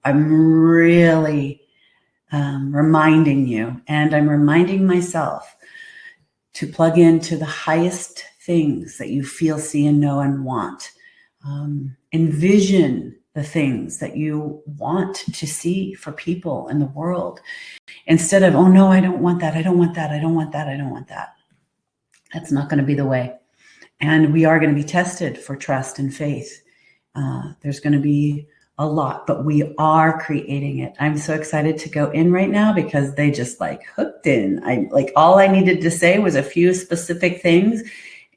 I'm really reminding you, and I'm reminding myself, to plug into the highest things that you feel, see, and know and want. Envision the things that you want to see for people in the world, instead of, oh no, I don't want that, I don't want that, I don't want that, I don't want that. That's not going to be the way. And we are going to be tested for trust and faith. There's going to be a lot, but we are creating it. I'm so excited to go in right now because they just like hooked in. All I needed to say was a few specific things,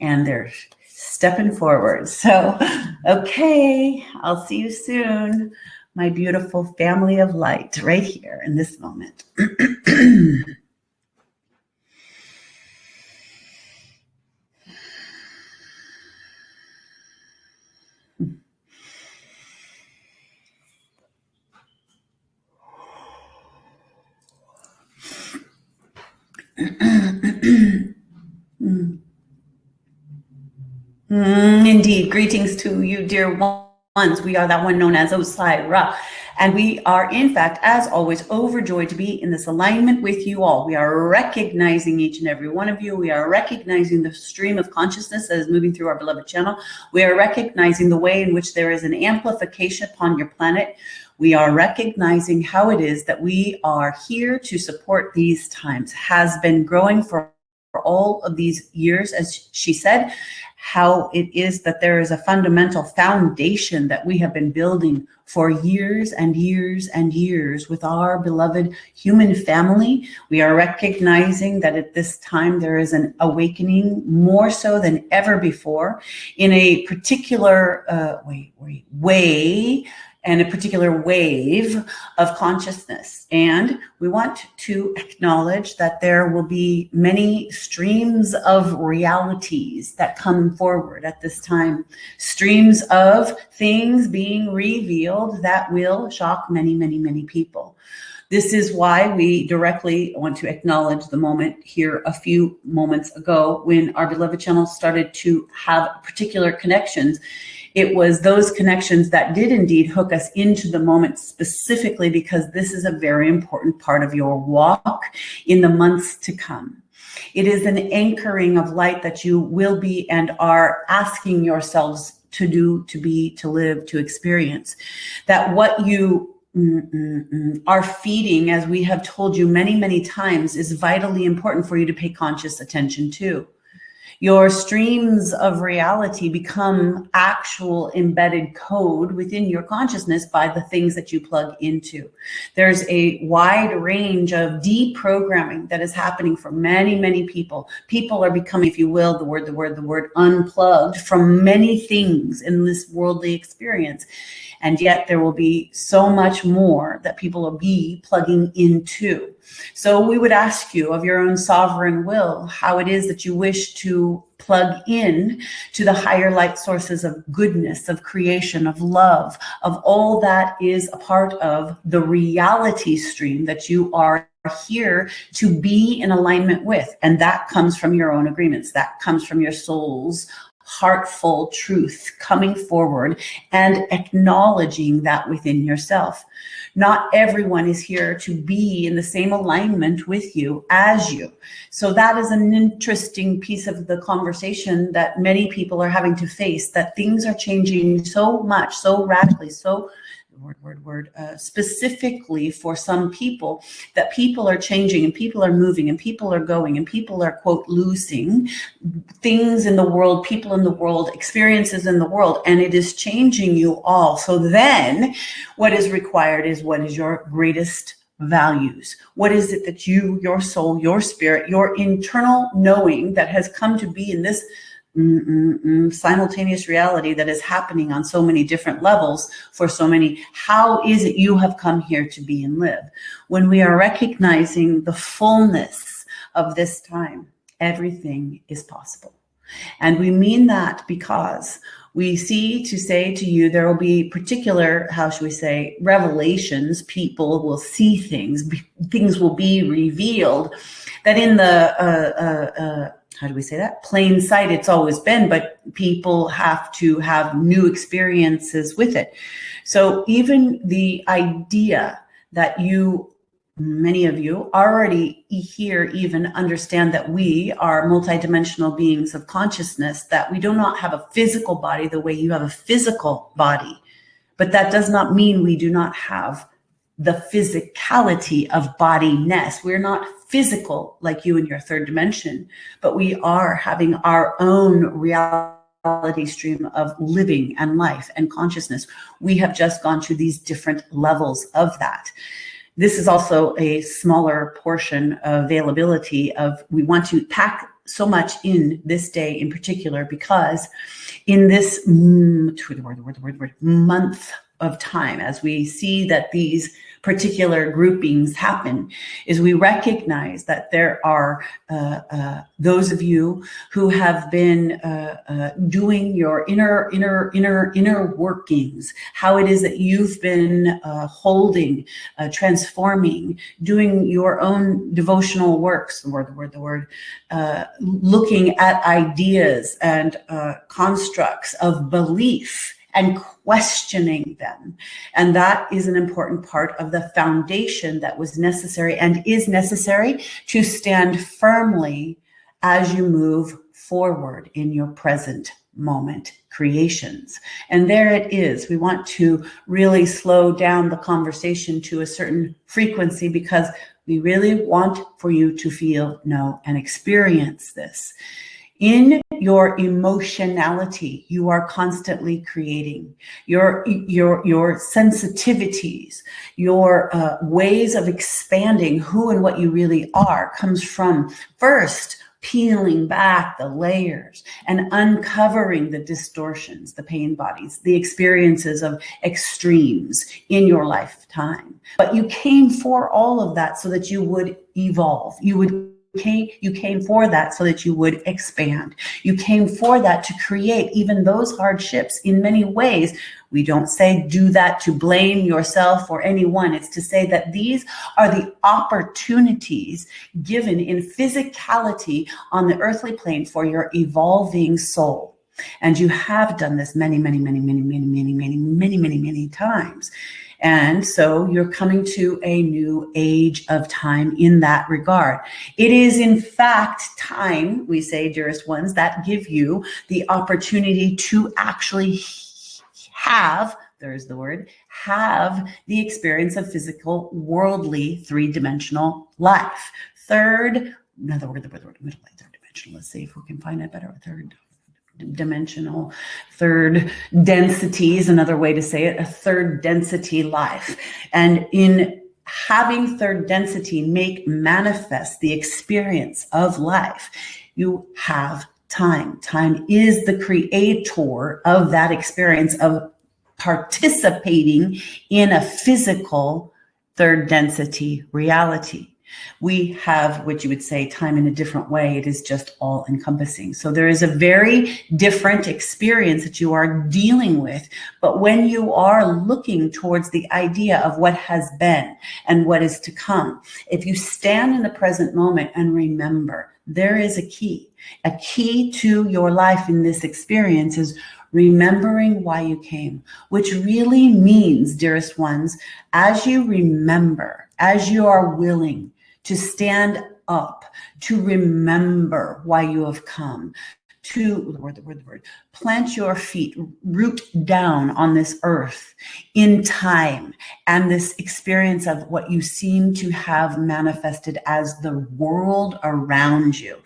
and they're stepping forward. So, okay, I'll see you soon, my beautiful family of light, right here in this moment. Indeed. Greetings to you, dear ones. We are that one known as Osaira. And we are, in fact, as always, overjoyed to be in this alignment with you all. We are recognizing each and every one of you. We are recognizing the stream of consciousness that is moving through our beloved channel. We are recognizing the way in which there is an amplification upon your planet. We are recognizing how it is that we are here to support these times. Has been growing for all of these years, as she said, how it is that there is a fundamental foundation that we have been building for years and years and years with our beloved human family. We are recognizing that at this time there is an awakening more so than ever before in a particular way and a particular wave of consciousness. And we want to acknowledge that there will be many streams of realities that come forward at this time, streams of things being revealed that will shock many, many, many people. This is why we directly want to acknowledge the moment here a few moments ago when our beloved channel started to have particular connections. It was those connections that did indeed hook us into the moment, specifically because this is a very important part of your walk in the months to come. It is an anchoring of light that you will be and are asking yourselves to do, to be, to live, to experience. That what you are feeding, as we have told you many, many times, is vitally important for you to pay conscious attention to. Your streams of reality become actual embedded code within your consciousness by the things that you plug into. There's a wide range of deprogramming that is happening for many, many people. People are becoming, if you will, the word unplugged from many things in this worldly experience. And yet there will be so much more that people will be plugging into. So we would ask you of your own sovereign will, how it is that you wish to plug in to the higher light sources of goodness, of creation, of love, of all that is a part of the reality stream that you are here to be in alignment with. And that comes from your own agreements. That comes from your soul's heartful truth coming forward and acknowledging that within yourself. Not everyone is here to be in the same alignment with you as you. So that is an interesting piece of the conversation that many people are having to face, that things are changing so much, so radically, so specifically for some people, that people are changing and people are moving and people are going and people are, quote, losing things in the world, people in the world, experiences in the world, and it is changing you all. So then what is required is, what is your greatest values? What is it that you, your soul, your spirit, your internal knowing that has come to be in this simultaneous reality that is happening on so many different levels for so many, how is it you have come here to be and live? When we are recognizing the fullness of this time, everything is possible. And we mean that because we see to say to you, there will be particular, how should we say, revelations. People will see things, things will be revealed that in the how do we say that? Plain sight, it's always been, but people have to have new experiences with it. So even the idea that many of you already here even understand that we are multidimensional beings of consciousness, that we do not have a physical body the way you have a physical body. But that does not mean we do not have the physicality of bodiness. We're not physical like you in your third dimension, but we are having our own reality stream of living and life and consciousness. We have just gone to these different levels of that. This is also a smaller portion of availability of, we want to pack so much in this day in particular, because in this month of time, as we see that these particular groupings happen, is we recognize that there are those of you who have been doing your inner workings, how it is that you've been holding, transforming, doing your own devotional works, looking at ideas and constructs of belief and questioning them. And that is an important part of the foundation that was necessary and is necessary to stand firmly as you move forward in your present moment creations. And there it is. We want to really slow down the conversation to a certain frequency, because we really want for you to feel, know, and experience this. In your emotionality, you are constantly creating your sensitivities, your ways of expanding who and what you really are comes from first peeling back the layers and uncovering the distortions, the pain bodies, the experiences of extremes in your lifetime. But you came for all of that so that you would evolve. You came for that so that you would expand. You came for that to create even those hardships in many ways. We don't say do that to blame yourself or anyone. It's to say that these are the opportunities given in physicality on the earthly plane for your evolving soul. And you have done this many times. And so you're coming to a new age of time in that regard. It is in fact time, we say, dearest ones, that give you the opportunity to actually have, there's the word, have the experience of physical, worldly, three-dimensional life. Third dimensional, let's see if we can find a better third dimensional. Third density is another way to say it, a third density life. And in having third density make manifest the experience of life, you have time. Time is the creator of that experience of participating in a physical third density reality. We have what you would say time in a different way. It is just all encompassing. So there is a very different experience that you are dealing with. But when you are looking towards the idea of what has been and what is to come, if you stand in the present moment and remember, there is a key to your life in this experience is remembering why you came, which really means, dearest ones, as you remember, as you are willing to stand up, to remember why you have come, to plant your feet, root down on this earth in time, and this experience of what you seem to have manifested as the world around you.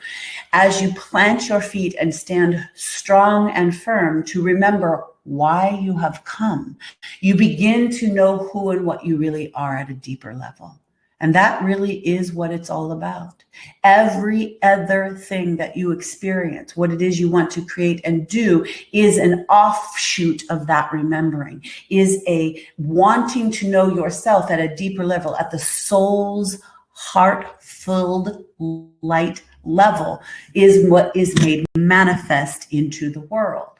As you plant your feet and stand strong and firm to remember why you have come, you begin to know who and what you really are at a deeper level. And that really is what it's all about. Every other thing that you experience, what it is you want to create and do, is an offshoot of that remembering, is a wanting to know yourself at a deeper level, at the soul's heart-filled light level, is what is made manifest into the world.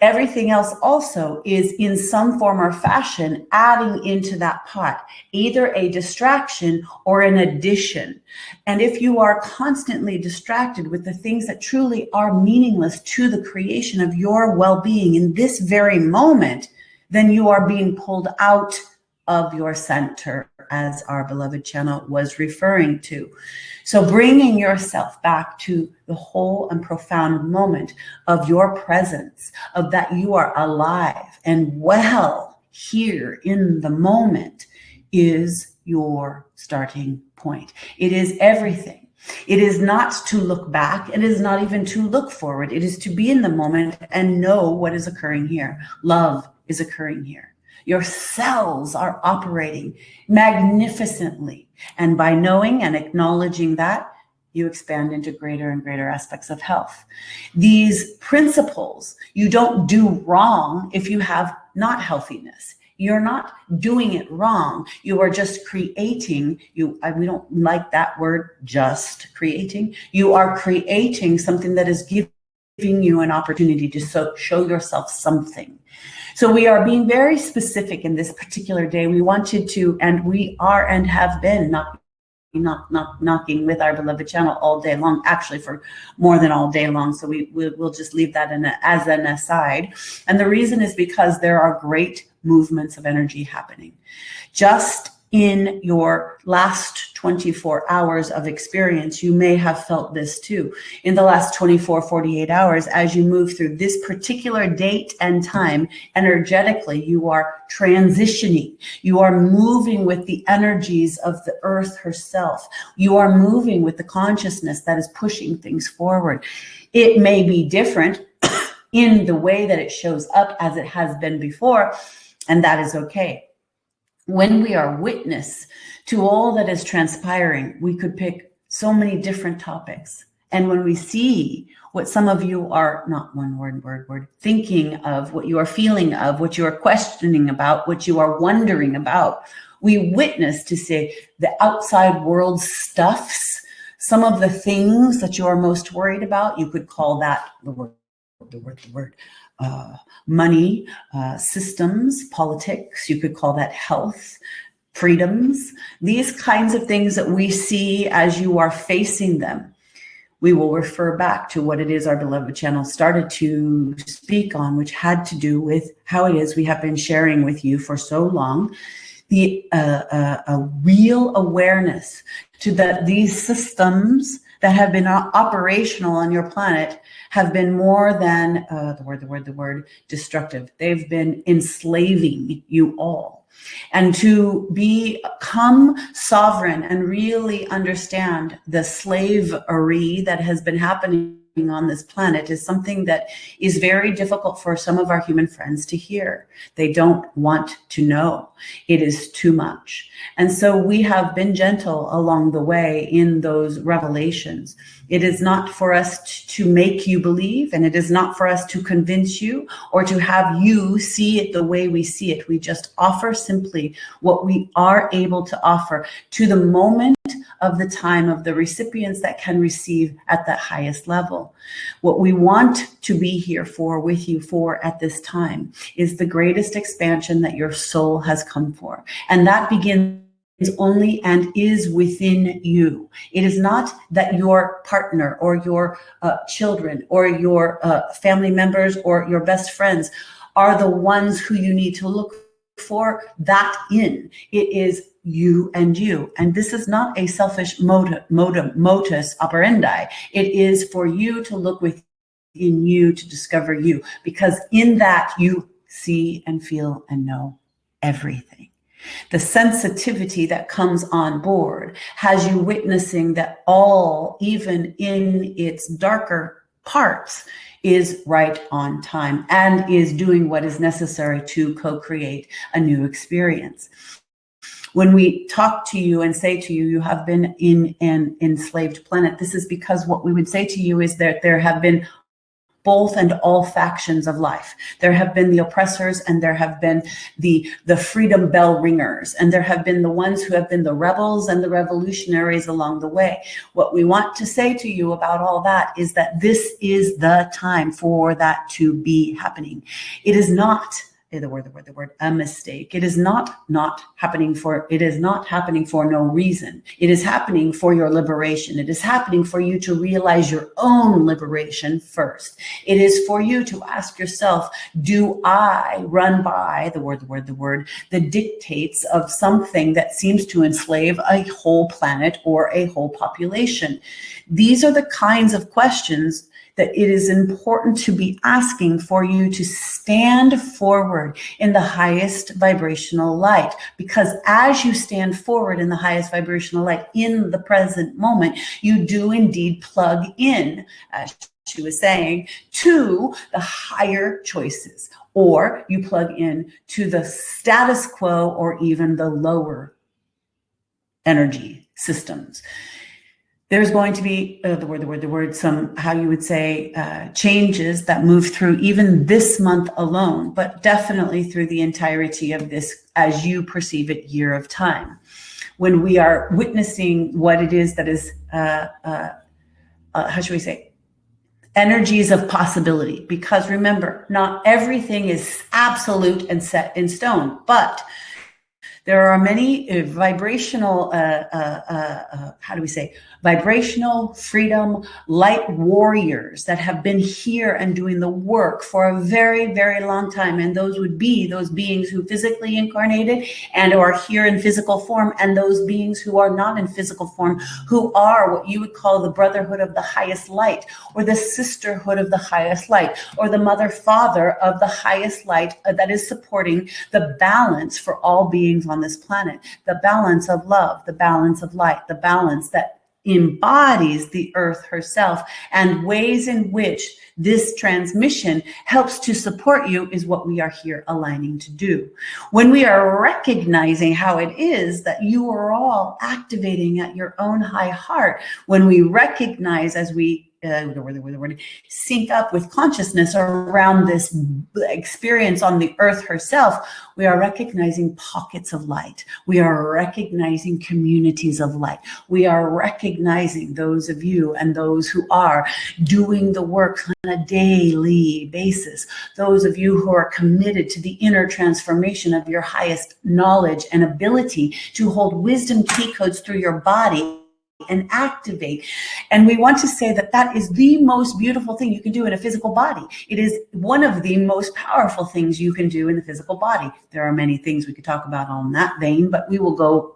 Everything else also is in some form or fashion adding into that pot, either a distraction or an addition. And if you are constantly distracted with the things that truly are meaningless to the creation of your well-being in this very moment, then you are being pulled out of your center, as our beloved channel was referring to. So bringing yourself back to the whole and profound moment of your presence, of that you are alive and well here in the moment, is your starting point. It is everything. It is not to look back. It is not even to look forward. It is to be in the moment and know what is occurring here. Love is occurring here. Your cells are operating magnificently. And by knowing and acknowledging that, you expand into greater and greater aspects of health. These principles, you don't do wrong if you have not healthiness. You're not doing it wrong. You are just creating. We don't like that word, just creating. You are creating something that is giving you an opportunity to show yourself something. So we are being very specific in this particular day. We wanted to, and we are and have been knocking with our beloved channel all day long, actually for more than all day long. So we'll just leave that as an aside. And the reason is because there are great movements of energy happening. Just in your last 24 hours of experience, you may have felt this too. In the last 24, 48 hours, as you move through this particular date and time, energetically, you are transitioning. You are moving with the energies of the earth herself. You are moving with the consciousness that is pushing things forward. It may be different in the way that it shows up as it has been before, and that is okay. When we are witness to all that is transpiring, we could pick so many different topics. And when we see what some of you are, not one word, thinking of, what you are feeling of, what you are questioning about, what you are wondering about, we witness to say the outside world stuffs, some of the things that you are most worried about. You could call that the word. Money, systems, politics, you could call that health, freedoms, these kinds of things that we see as you are facing them. We will refer back to what it is our beloved channel started to speak on, which had to do with how it is we have been sharing with you for so long, the a real awareness to that these systems that have been operational on your planet have been more than the word destructive. They've been enslaving you all. And to become sovereign and really understand the slavery that has been happening on this planet is something that is very difficult for some of our human friends to hear. They don't want to know. It is too much. And so we have been gentle along the way in those revelations. It is not for us to make you believe, and it is not for us to convince you or to have you see it the way we see it. We just offer simply what we are able to offer to the moment of the time of the recipients that can receive at that highest level. What we want to be here for, with you for at this time, is the greatest expansion that your soul has come for. And that begins only and is within you. It is not that your partner or your children or your family members or your best friends are the ones who you need to look for that in. It is you and you. And this is not a selfish modus operandi. It is for you to look within you to discover you, because in that you see and feel and know everything. The sensitivity that comes on board has you witnessing that all, even in its darker parts, is right on time and is doing what is necessary to co-create a new experience. When we talk to you and say to you, you have been in an enslaved planet, this is because what we would say to you is that there have been both and all factions of life. There have been the oppressors, and there have been the freedom bell ringers, and there have been the ones who have been the rebels and the revolutionaries along the way. What we want to say to you about all that is that this is the time for that to be happening. It is not a mistake. It is not happening for no reason. It is happening for your liberation. It is happening for you to realize your own liberation first. It is for you to ask yourself, do I run by the dictates of something that seems to enslave a whole planet or a whole population? These are the kinds of questions that it is important to be asking for you to stand forward in the highest vibrational light. Because as you stand forward in the highest vibrational light in the present moment, you do indeed plug in, as she was saying, to the higher choices, or you plug in to the status quo or even the lower energy systems. There's going to be some, how you would say, changes that move through even this month alone, but definitely through the entirety of this, as you perceive it, year of time, when we are witnessing what it is that is, how should we say, energies of possibility. Because remember, not everything is absolute and set in stone, but there are many vibrational, vibrational freedom light warriors that have been here and doing the work for a very, very long time. And those would be those beings who physically incarnated and are here in physical form, and those beings who are not in physical form, who are what you would call the brotherhood of the highest light, or the sisterhood of the highest light, or the mother father of the highest light that is supporting the balance for all beings on this planet, the balance of love, the balance of light, the balance that embodies the earth herself. And ways in which this transmission helps to support you is what we are here aligning to do. When we are recognizing how it is that you are all activating at your own high heart, when we recognize, as we sync up with consciousness around this experience on the earth herself, we are recognizing pockets of light. We are recognizing communities of light. We are recognizing those of you and those who are doing the work on a daily basis. Those of you who are committed to the inner transformation of your highest knowledge and ability to hold wisdom key codes through your body and activate. And we want to say that that is the most beautiful thing you can do in a physical body. It is one of the most powerful things you can do in the physical body. There are many things we could talk about on that vein, but we will go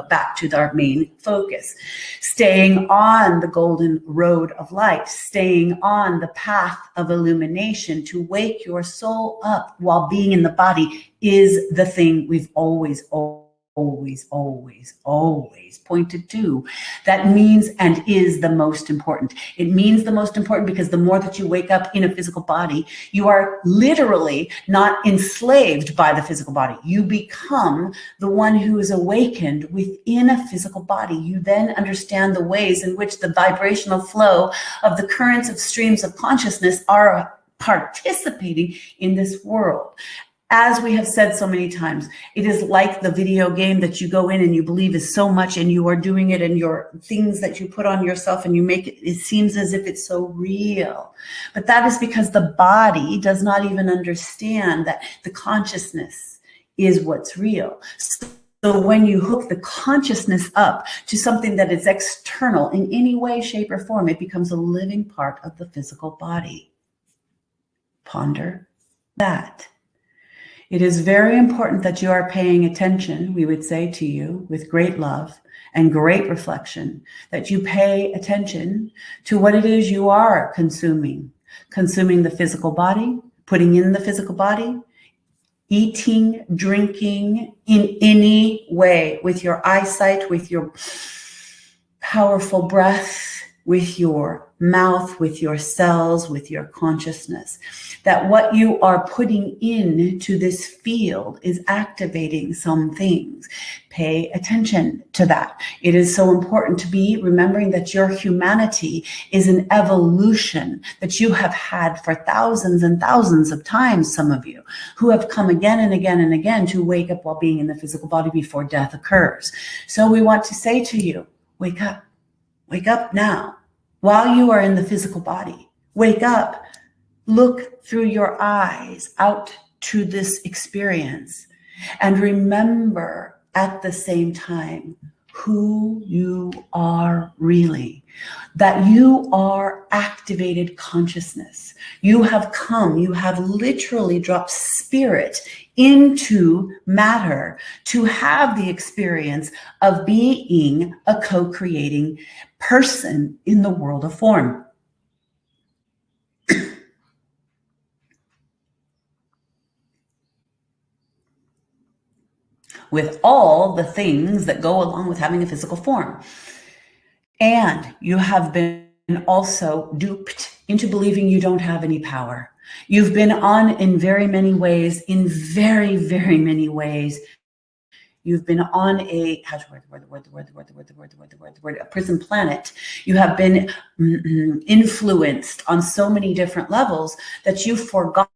back to our main focus. Staying on the golden road of light, staying on the path of illumination to wake your soul up while being in the body is the thing we've always pointed to. That means and is the most important. It means the most important because the more that you wake up in a physical body, you are literally not enslaved by the physical body. You become the one who is awakened within a physical body. You then understand the ways in which the vibrational flow of the currents of streams of consciousness are participating in this world. As we have said so many times, it is like the video game that you go in and you believe is so much, and you are doing it, and your things that you put on yourself and you make it, it seems as if it's so real. But that is because the body does not even understand that the consciousness is what's real. So when you hook the consciousness up to something that is external in any way, shape, or form, it becomes a living part of the physical body. Ponder that. It is very important that you are paying attention, we would say to you, with great love and great reflection, that you pay attention to what it is you are consuming. Consuming the physical body, putting in the physical body, eating, drinking in any way, with your eyesight, with your powerful breath, with your mouth, with your cells, with your consciousness, that what you are putting into this field is activating some things. Pay attention to that. It is so important to be remembering that your humanity is an evolution that you have had for thousands and thousands of times, some of you, who have come again and again and again to wake up while being in the physical body before death occurs. So we want to say to you, wake up now, while you are in the physical body. Wake up, look through your eyes out to this experience, and remember at the same time who you are really, that you are activated consciousness. You have come, you have literally dropped spirit into matter to have the experience of being a co-creating person in the world of form. With all the things that go along with having a physical form. And you have been also duped into believing you don't have any power. You've been on in very many ways, You've been on a prison planet. You have been influenced on so many different levels that you've forgotten.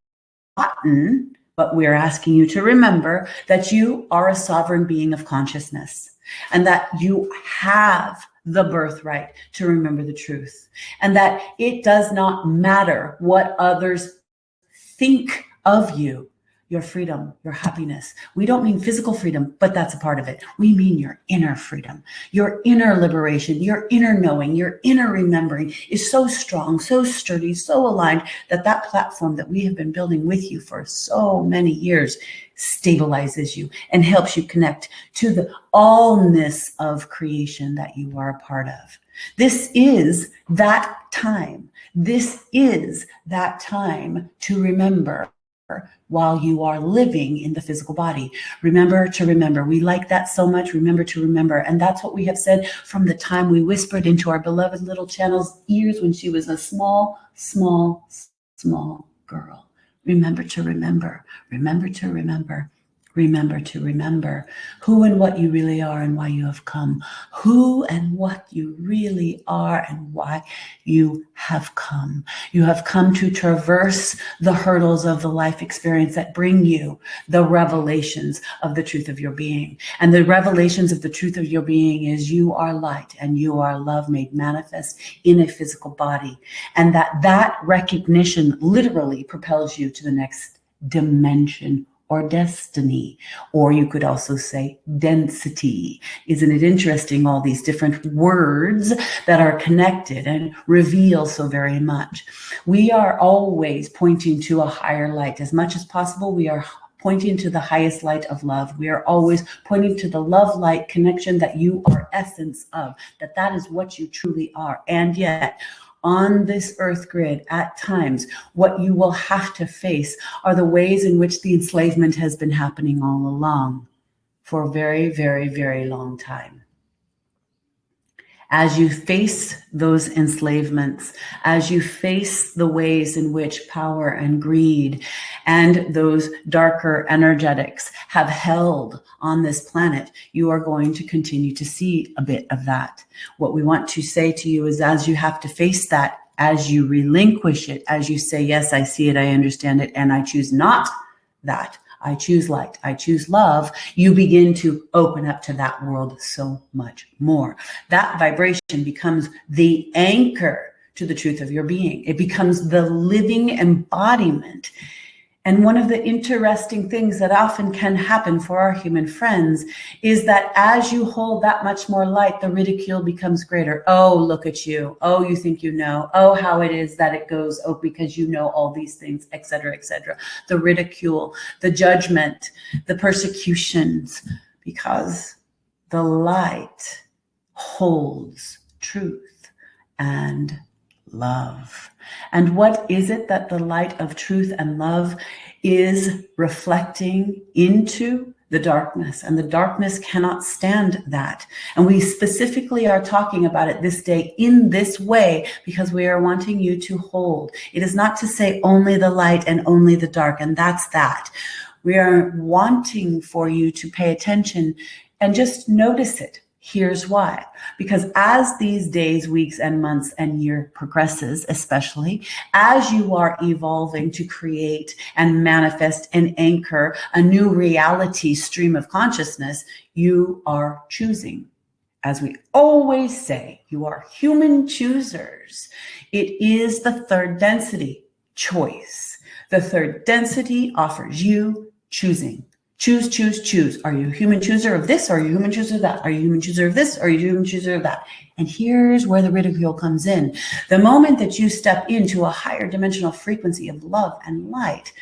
But we're asking you to remember that you are a sovereign being of consciousness, and that you have the birthright to remember the truth, and that it does not matter what others think of you. Your freedom, your happiness. We don't mean physical freedom, but that's a part of it. We mean your inner freedom, your inner liberation, your inner knowing, your inner remembering is so strong, so sturdy, so aligned that that platform that we have been building with you for so many years stabilizes you and helps you connect to the allness of creation that you are a part of. This is that time. This is that time to remember while you are living in the physical body. Remember to remember. We like that so much. Remember to remember. And that's what we have said from the time we whispered into our beloved little channel's ears when she was a small girl. Remember to remember. Remember to remember. Remember to remember who and what you really are and why you have come. Who and what you really are and why you have come. You have come to traverse the hurdles of the life experience that bring you the revelations of the truth of your being. And the revelations of the truth of your being is you are light and you are love made manifest in a physical body. And that recognition literally propels you to the next dimension or destiny, or you could also say density. Isn't it interesting, all these different words that are connected and reveal so very much? We are always pointing to a higher light. As much as possible, we are pointing to the highest light of love. We are always pointing to the love light connection that you are essence of, that is what you truly are. And yet, on this earth grid, at times, what you will have to face are the ways in which the enslavement has been happening all along for a very, very, very long time. As you face those enslavements, as you face the ways in which power and greed and those darker energetics have held on this planet, you are going to continue to see a bit of that. What we want to say to you is, as you have to face that, as you relinquish it, as you say, yes, I see it, I understand it, and I choose not that. I choose light, I choose love, you begin to open up to that world so much more. That vibration becomes the anchor to the truth of your being. It becomes the living embodiment. And one of the interesting things that often can happen for our human friends is that as you hold that much more light, the ridicule becomes greater. Oh, look at you. Oh, you think you know. Oh, how it is that it goes. Oh, because you know all these things, etc., etc. The ridicule, the judgment, the persecutions, because the light holds truth and love. And what is it that the light of truth and love is reflecting into the darkness, and the darkness cannot stand that. And we specifically are talking about it this day in this way because we are wanting you to hold. It is not to say only the light and only the dark, and that's that. We are wanting for you to pay attention and just notice it. Here's why. Because as these days, weeks, and months and year progresses, especially as you are evolving to create and manifest and anchor a new reality stream of consciousness, you are choosing. As we always say, you are human choosers. It is the third density, choice. The third density offers you choosing. Choose, choose, choose. Are you a human chooser of this? Or are you a human chooser of that? Are you a human chooser of this? Or are you a human chooser of that? And here's where the ridicule comes in. The moment that you step into a higher dimensional frequency of love and light,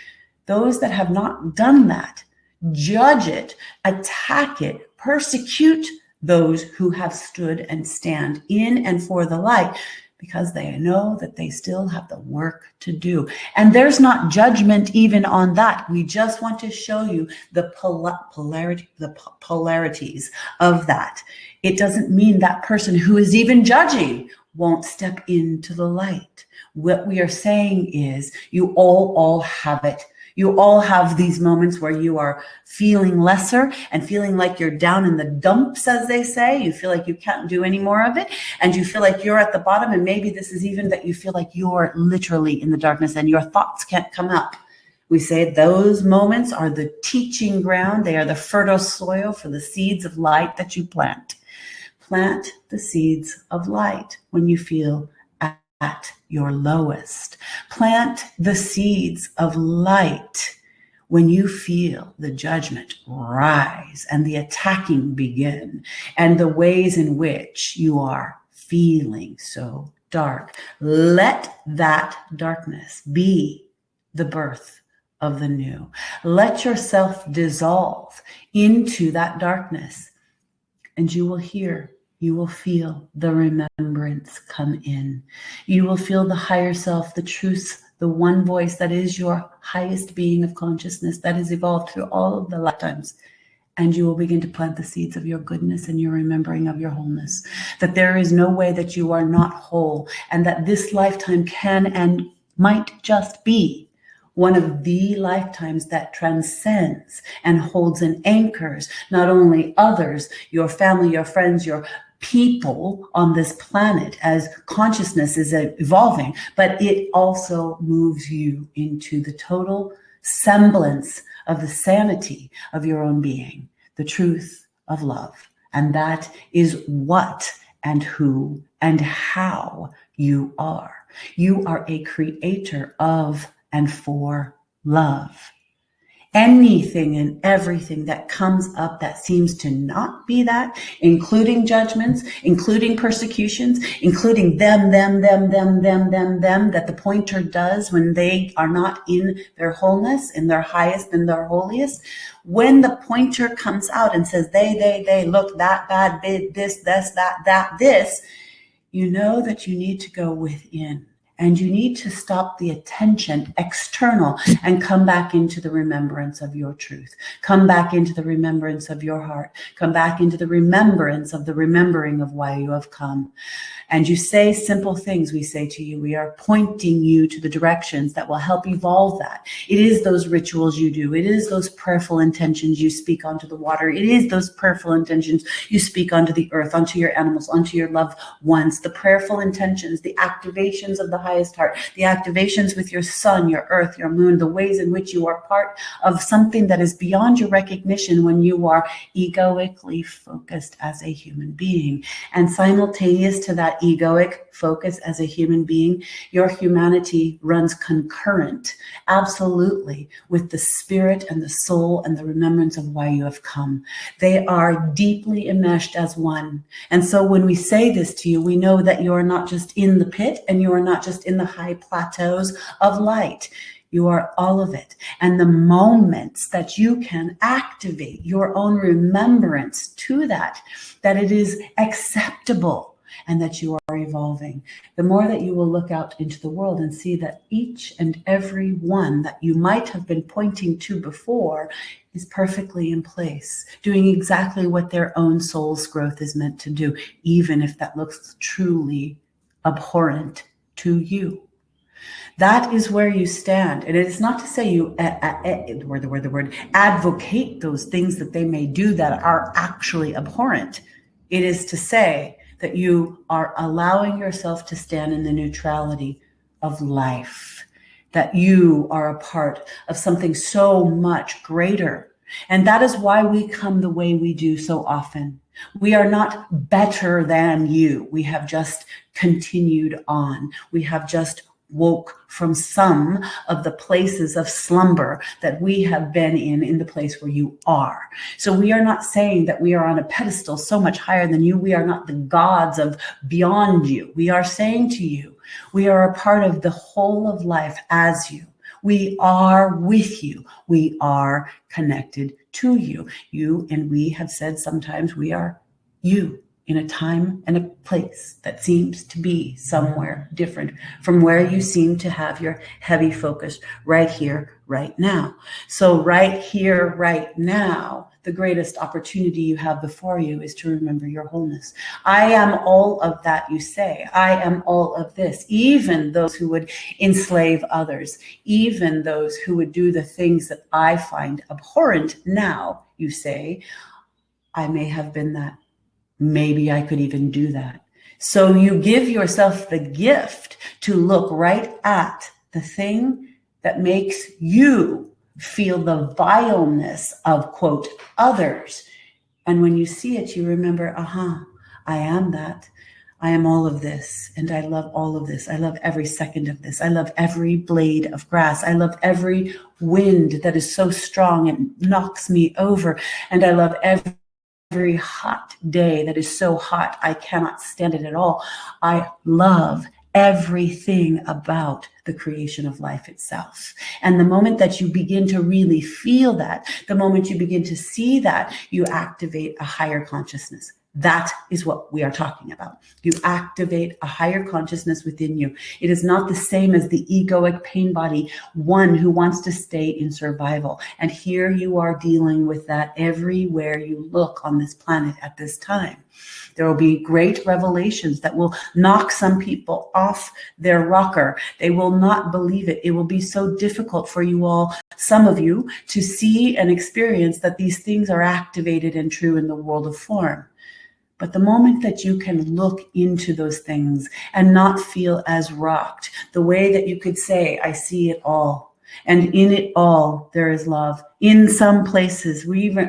those that have not done that, judge it, attack it, persecute those who have stood and stand in and for the light, because they know that they still have the work to do. And there's not judgment even on that. We just want to show you the polarities of that. It doesn't mean that person who is even judging won't step into the light. What we are saying is you all have it. You all have these moments where you are feeling lesser and feeling like you're down in the dumps, as they say. You feel like you can't do any more of it. And you feel like you're at the bottom. And maybe this is even that you feel like you're literally in the darkness and your thoughts can't come up. We say those moments are the teaching ground. They are the fertile soil for the seeds of light that you plant. Plant the seeds of light when you feel at your lowest. Plant the seeds of light when you feel the judgment rise and the attacking begin and the ways in which you are feeling so dark. Let that darkness be the birth of the new. Let yourself dissolve into that darkness, and you will hear, you will feel the remembrance come in. You will feel the higher self, the truth, the one voice that is your highest being of consciousness that has evolved through all of the lifetimes. And you will begin to plant the seeds of your goodness and your remembering of your wholeness. That there is no way that you are not whole, and that this lifetime can and might just be one of the lifetimes that transcends and holds and anchors not only others, your family, your friends, your people on this planet as consciousness is evolving, but it also moves you into the total semblance of the sanity of your own being, the truth of love. And that is what and who and how you are. You are a creator of and for love. Anything and everything that comes up that seems to not be that, including judgments, including persecutions, including them, that the pointer does when they are not in their wholeness, in their highest and their holiest. When the pointer comes out and says, they look that bad, this, this, you know that you need to go within. And you need to stop the attention external and come back into the remembrance of your truth. Come back into the remembrance of your heart. Come back into the remembrance of the remembering of why you have come. And you say simple things. We say to you, we are pointing you to the directions that will help evolve that. It is those rituals you do. It is those prayerful intentions you speak onto the water. It is those prayerful intentions you speak onto the earth, onto your animals, onto your loved ones. The prayerful intentions, the activations of the highest heart, the activations with your sun, your earth, your moon, the ways in which you are part of something that is beyond your recognition when you are egoically focused as a human being. And simultaneous to that egoic focus as a human being, your humanity runs concurrent, absolutely, with the spirit and the soul and the remembrance of why you have come. They are deeply enmeshed as one. And so when we say this to you, we know that you are not just in the pit and you are not just in the high plateaus of light. You are all of it. And the moments that you can activate your own remembrance to that, that it is acceptable and that you are evolving, the more that you will look out into the world and see that each and every one that you might have been pointing to before is perfectly in place, doing exactly what their own soul's growth is meant to do, even if that looks truly abhorrent to you. That is where you stand. And it is not to say you advocate those things that they may do that are actually abhorrent. It is to say that you are allowing yourself to stand in the neutrality of life, that you are a part of something so much greater. And that is why we come the way we do so often. We are not better than you. We have just continued on. We have just woke from some of the places of slumber that we have been in the place where you are. So we are not saying that we are on a pedestal so much higher than you. We are not the gods of beyond you. We are saying to you, we are a part of the whole of life as you. We are with you. We are connected to you. You and we have said sometimes we are you in a time and a place that seems to be somewhere different from where you seem to have your heavy focus right here, right now. So right here, right now, the greatest opportunity you have before you is to remember your wholeness. I am all of that, you say. I am all of this. Even those who would enslave others, even those who would do the things that I find abhorrent now, you say, I may have been that. Maybe I could even do that. So you give yourself the gift to look right at the thing that makes you feel the vileness of, quote, others. And when you see it, you remember, I am that. I am all of this, and I love all of this. I love every second of this. I love every blade of grass. I love every wind that is so strong it knocks me over. And I love every hot day that is so hot I cannot stand it at all. I love everything about the creation of life itself. And the moment that you begin to really feel that, the moment you begin to see that, you activate a higher consciousness. That is what we are talking about. You activate a higher consciousness within you. It is not the same as the egoic pain body, one who wants to stay in survival. And here you are dealing with that everywhere you look on this planet at this time. There will be great revelations that will knock some people off their rocker. They will not believe it. It will be so difficult for you all, some of you, to see and experience that these things are activated and true in the world of form. But the moment that you can look into those things and not feel as rocked, the way that you could say, I see it all, and in it all, there is love. In some places,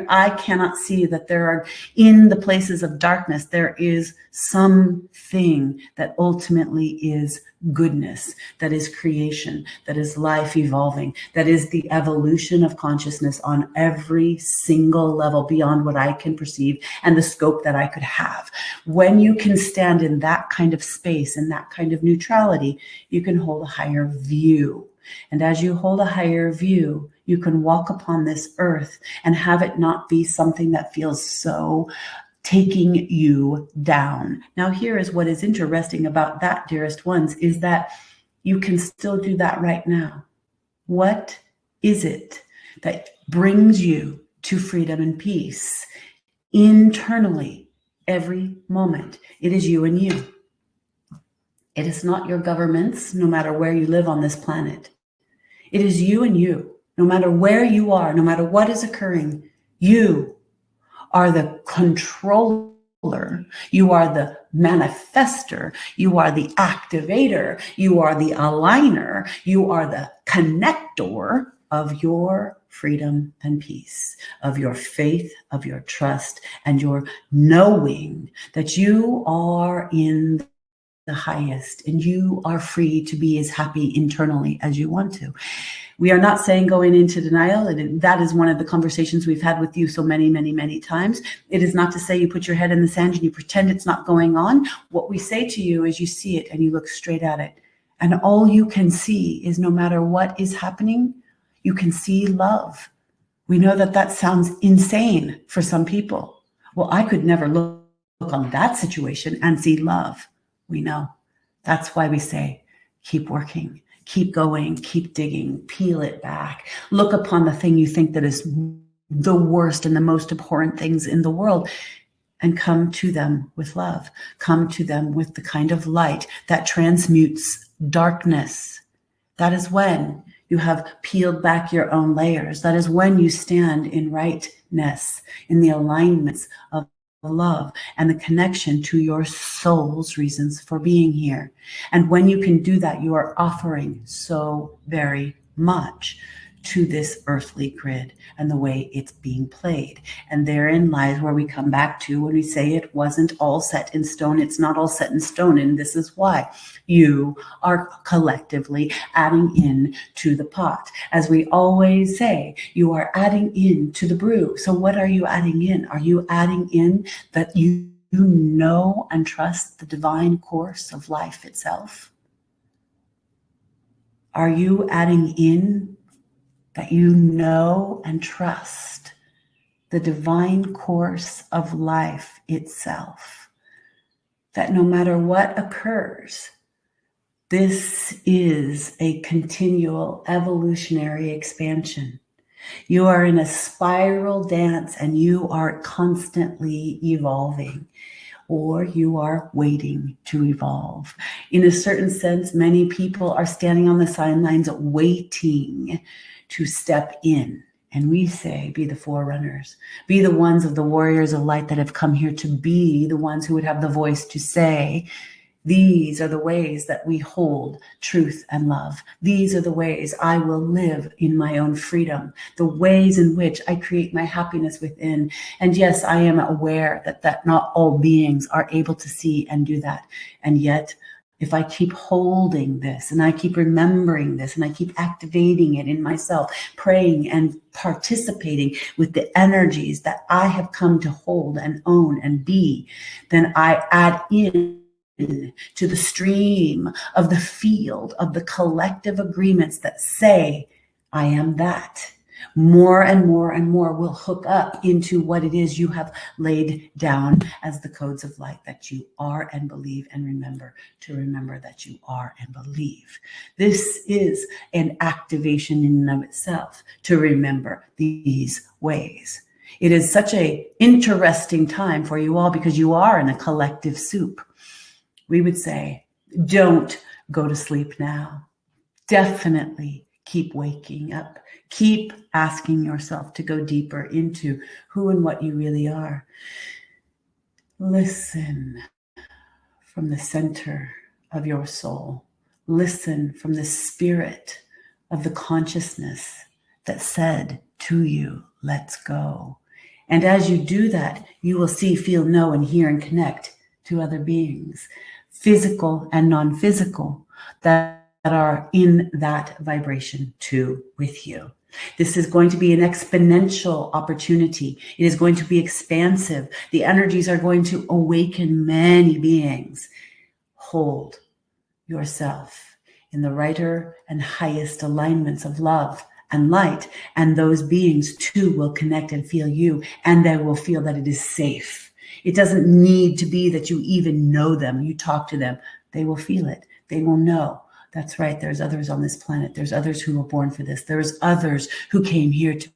I cannot see that there are, in the places of darkness, there is something that ultimately is goodness, that is creation, that is life evolving, that is the evolution of consciousness on every single level beyond what I can perceive and the scope that I could have. When you can stand in that kind of space and that kind of neutrality, you can hold a higher view. And as you hold a higher view, you can walk upon this earth and have it not be something that feels so taking you down. Now, here is what is interesting about that, dearest ones, is that you can still do that right now. What is it that brings you to freedom and peace internally every moment? It is you and you. It is not your governments, no matter where you live on this planet. It is you and you, no matter where you are, no matter what is occurring. You are the controller. You are the manifester. You are the activator. You are the aligner. You are the connector of your freedom and peace, of your faith, of your trust, and your knowing that you are in the highest, and you are free to be as happy internally as you want to. We are not saying going into denial, and that is one of the conversations we've had with you so many, many, many times. It is not to say you put your head in the sand and you pretend it's not going on. What we say to you is you see it and you look straight at it. And all you can see is, no matter what is happening, you can see love. We know that that sounds insane for some people. Well, I could never look on that situation and see love. We know. That's why we say, keep working, keep going, keep digging, peel it back. Look upon the thing you think that is the worst and the most abhorrent things in the world, and come to them with love. Come to them with the kind of light that transmutes darkness. That is when you have peeled back your own layers. That is when you stand in rightness, in the alignments of love and the connection to your soul's reasons for being here. And when you can do that, you are offering so very much to this earthly grid and the way it's being played. And therein lies where we come back to when we say it wasn't all set in stone. It's not all set in stone. And this is why you are collectively adding in to the pot. As we always say, you are adding in to the brew. So what are you adding in? Are you adding in that you know and trust the divine course of life itself? Are you adding in that you know and trust the divine course of life itself? That no matter what occurs, this is a continual evolutionary expansion. You are in a spiral dance and you are constantly evolving, or you are waiting to evolve. In a certain sense, many people are standing on the sidelines waiting to step in. And we say, be the forerunners, be the ones of the warriors of light that have come here to be the ones who would have the voice to say, these are the ways that we hold truth and love. These are the ways I will live in my own freedom, the ways in which I create my happiness within. And yes, I am aware that not all beings are able to see and do that. And yet, if I keep holding this and I keep remembering this and I keep activating it in myself, praying and participating with the energies that I have come to hold and own and be, then I add in to the stream of the field of the collective agreements that say, I am that. More and more and more will hook up into what it is you have laid down as the codes of light that you are and believe, and remember to remember that you are and believe. This is an activation in and of itself to remember these ways. It is such an interesting time for you all because you are in a collective soup. We would say, don't go to sleep now. Definitely keep waking up. Keep asking yourself to go deeper into who and what you really are. Listen from the center of your soul. Listen from the spirit of the consciousness that said to you, let's go. And as you do that, you will see, feel, know, and hear and connect to other beings, physical and non-physical, that are in that vibration too with you. This is going to be an exponential opportunity. It is going to be expansive. The energies are going to awaken many beings. Hold yourself in the righter and highest alignments of love and light, and those beings too will connect and feel you, and they will feel that it is safe. It doesn't need to be that you even know them. You talk to them. They will feel it. They will know. That's right. There's others on this planet. There's others who were born for this. There's others who came here to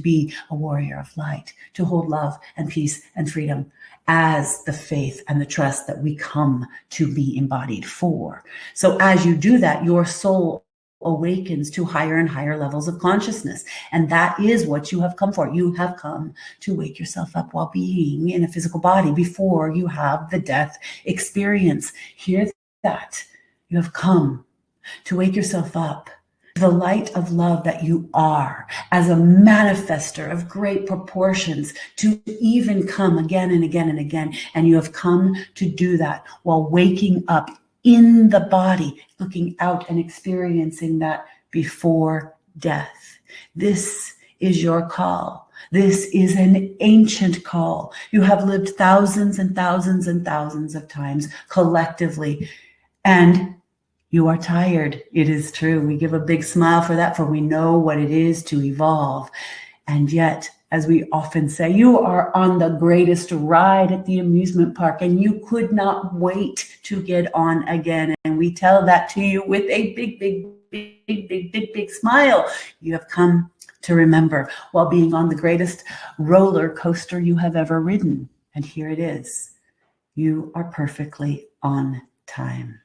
be a warrior of light, to hold love and peace and freedom as the faith and the trust that we come to be embodied for. So as you do that, your soul awakens to higher and higher levels of consciousness. And that is what you have come for. You have come to wake yourself up while being in a physical body before you have the death experience. Hear that. You have come to wake yourself up to the light of love that you are, as a manifester of great proportions, to even come again and again and again. And you have come to do that while waking up in the body, looking out and experiencing that before death. This is your call. This is an ancient call. You have lived thousands and thousands and thousands of times collectively, and you are tired. It is true. We give a big smile for that, for we know what it is to evolve. And yet As we often say, you are on the greatest ride at the amusement park and you could not wait to get on again. And we tell that to you with a big smile. You have come to remember while being on the greatest roller coaster you have ever ridden. And here it is. You are perfectly on time.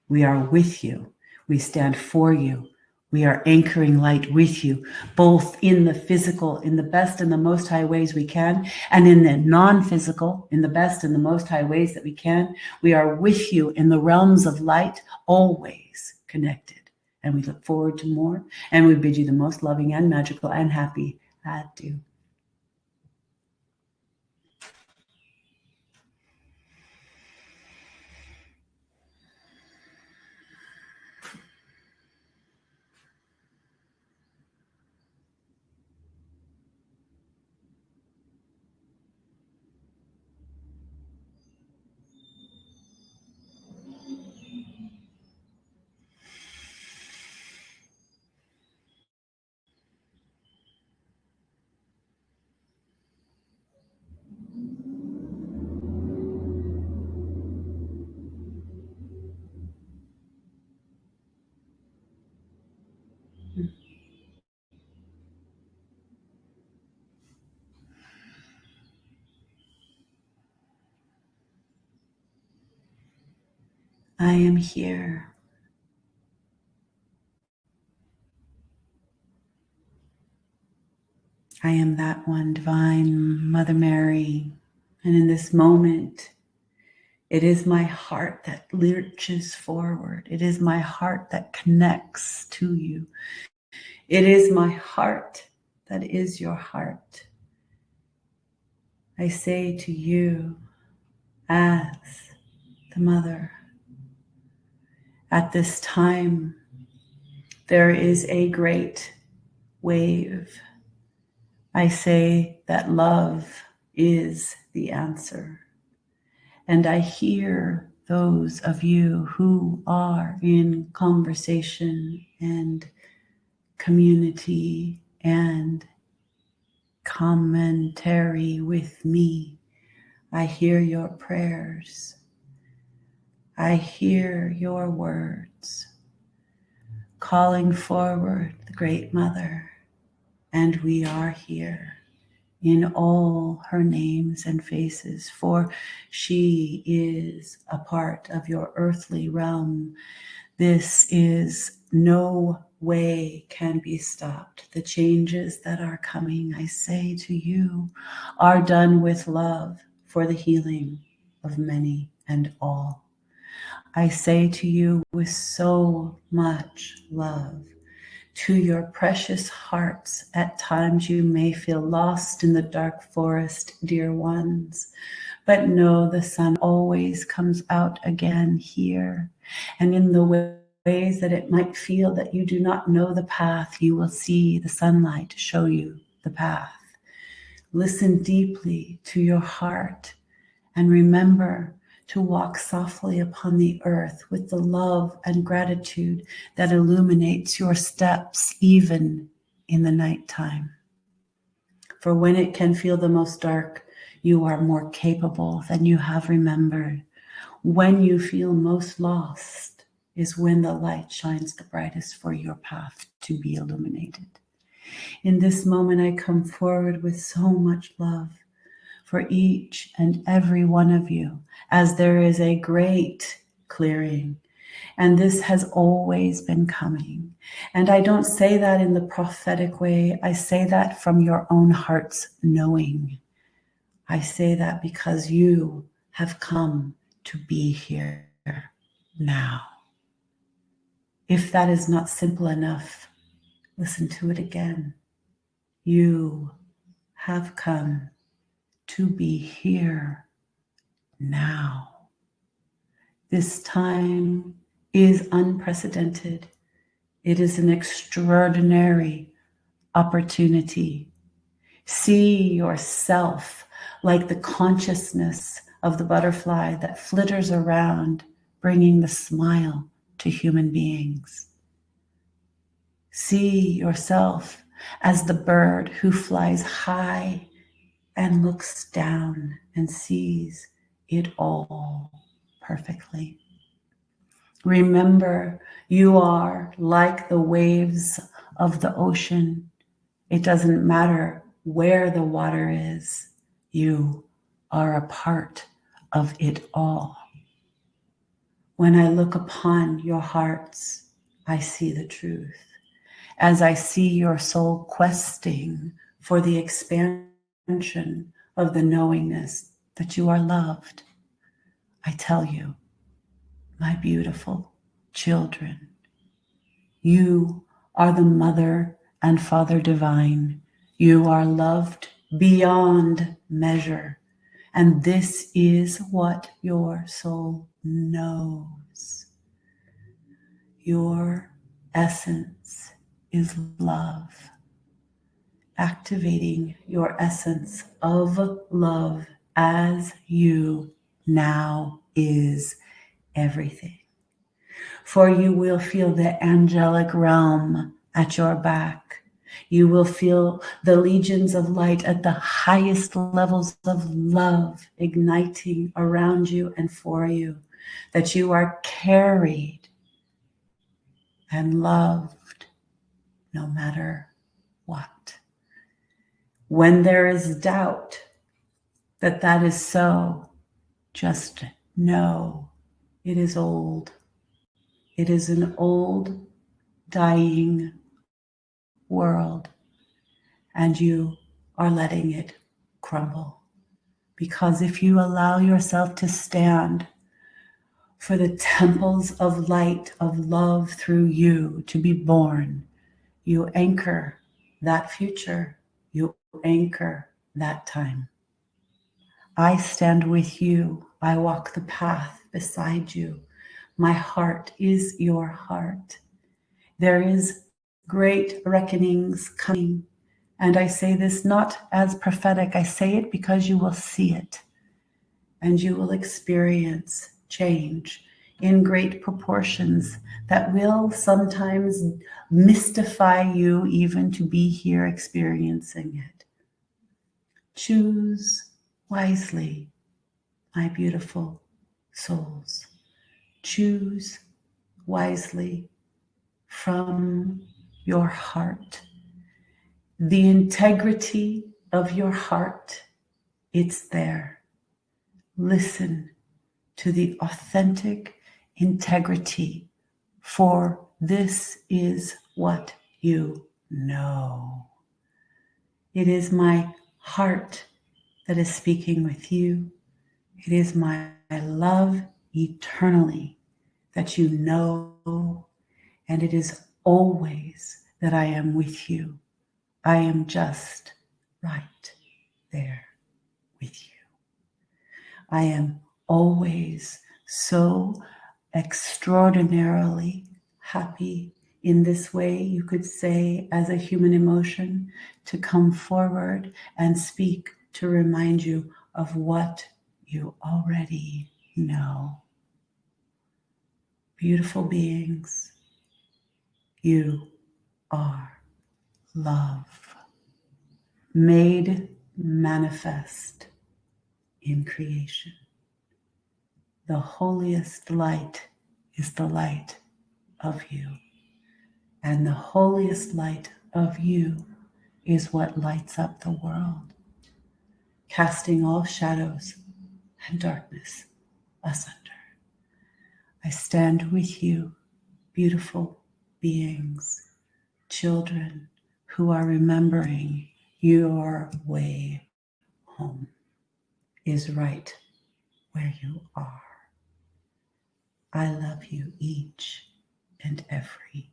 We are with you. We stand for you. We are anchoring light with you, both in the physical, in the best and the most high ways we can, and in the non-physical, in the best and the most high ways that we can. We are with you in the realms of light, always connected. And we look forward to more, and we bid you the most loving and magical and happy adieu. I am here. I am that one, Divine Mother Mary. And in this moment, it is my heart that lurches forward. It is my heart that connects to you. It is my heart that is your heart. I say to you, as the mother, at this time, there is a great wave. I say that love is the answer. And I hear those of you who are in conversation and community and commentary with me. I hear your prayers. I hear your words calling forward the Great Mother. And we are here in all her names and faces, for she is a part of your earthly realm. This is no way can be stopped. The changes that are coming, I say to you, are done with love for the healing of many and all. I say to you with so much love, to your precious hearts, at times you may feel lost in the dark forest, dear ones, but know the sun always comes out again here. And in the ways that it might feel that you do not know the path, you will see the sunlight show you the path. Listen deeply to your heart and remember to walk softly upon the earth with the love and gratitude that illuminates your steps even in the nighttime. For when it can feel the most dark, you are more capable than you have remembered. When you feel most lost is when the light shines the brightest for your path to be illuminated. In this moment, I come forward with so much love for each and every one of you, as there is a great clearing. And this has always been coming. And I don't say that in the prophetic way. I say that from your own heart's knowing. I say that because you have come to be here now. If that is not simple enough, listen to it again. You have come to be here now. This time is unprecedented. It is an extraordinary opportunity. See yourself like the consciousness of the butterfly that flitters around, bringing the smile to human beings. See yourself as the bird who flies high and looks down and sees it all perfectly. Remember, you are like the waves of the ocean. It doesn't matter where the water is. You are a part of it all. When I look upon your hearts, I see the truth. As I see your soul questing for the expansion of the knowingness that you are loved, I tell you, my beautiful children, you are the mother and father divine. You are loved beyond measure. And this is what your soul knows. Your essence is love. Activating your essence of love as you now is everything. For you will feel the angelic realm at your back. You will feel the legions of light at the highest levels of love igniting around you and for you, that you are carried and loved no matter what. When there is doubt that that is so, just know it is old. It is an old, dying world, and you are letting it crumble. Because if you allow yourself to stand for the temples of light, of love through you to be born, you anchor that future, you anchor that time. I stand with you. I walk the path beside you. My heart is your heart. There is great reckonings coming. And I say this not as prophetic. I say it because you will see it. And you will experience change in great proportions that will sometimes mystify you even to be here experiencing it. Choose wisely, my beautiful souls. Choose wisely from your heart. The integrity of your heart, it's there. Listen to the authentic integrity, for this is what you know. It is my heart that is speaking with you. It is my love eternally that you know, and it is always that I am with you. I am just right there with you. I am always so extraordinarily happy in this way, you could say, as a human emotion, to come forward and speak to remind you of what you already know. Beautiful beings, you are love, made manifest in creation. The holiest light is the light of you. And the holiest light of you is what lights up the world, casting all shadows and darkness asunder. I stand with you, beautiful beings, children who are remembering your way home is right where you are. I love you each and every